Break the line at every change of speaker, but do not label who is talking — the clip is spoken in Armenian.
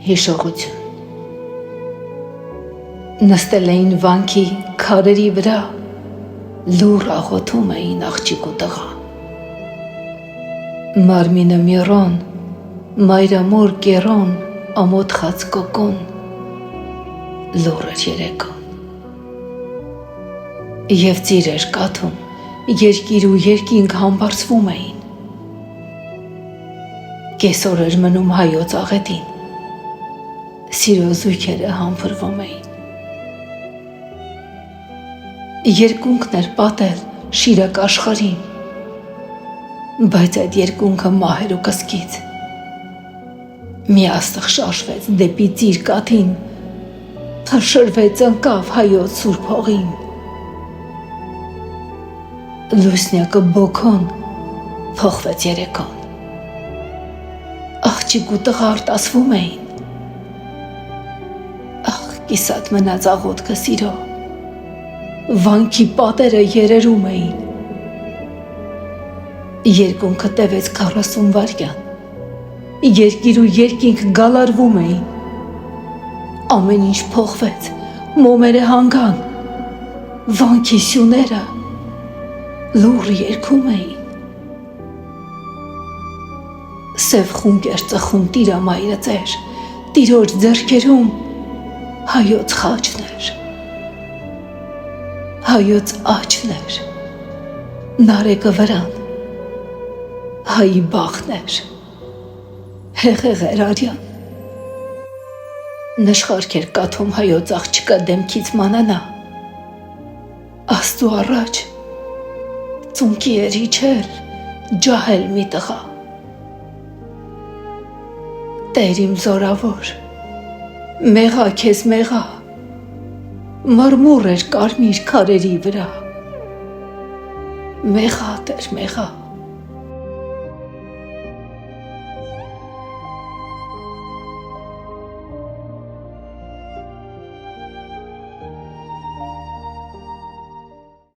Հիշողություն նստել էին վանքի քարերի վրա, լուռ աղոթում էին աղջիկ ու տղա։ Մարմինը միրոն, մայրամոր կերոն, ամոթխած կոկոն, լուռ էր երեկոն։ Եվ ծիր էր կաթում, երկիր ու երկինք համբարձվում էին։ Կեսօր էր մնում հայոց աղետին, սիրո զույգերը համբրվում էին։ Երկունքն էր պատել շիրակ աշխարհին, բայց այդ երկունքը մահեր ու կսկիծ։ Մի աստղ շարժվեց դեպի ծիր կաթին, փշրվեց ընկավ հայոց սուրբ հողին։ Լուսնյակը բոքոն փոխվեց երեկոն, աղջիկ ու տղա արտասվում էին։ Ախ, կիսատ մնաց աղոթքը սիրո, վանքի պատերը երերում էին։ Երկունքը տևեց 40 վայրկյան, երկիր ու երկինք գալարվում էին։ Ամեն ինչ փոխվեց, մոմերը հանգան, վանքի սյուները լուռ երգում էին։ Սև խունկ էր ծխում տիրամայրը ծեր, տիրոջ ձեռքերում հայոց խաչն էր, հայոց աչքն էր, նարեկը վրան, հայի բախն էր, հեղեղ էր արյան։ Նշխարք էր կաթում հայոց աղջիկը դեմքից մանանա, Աստծու առաջ ծունկի էր իջել ջահել մի տղա։ Տեր իմ զորավոր, մեղա քեզ մեղա, մրմուռ էր կարմիր քարերի վրա, մեղա Տեր մեղա։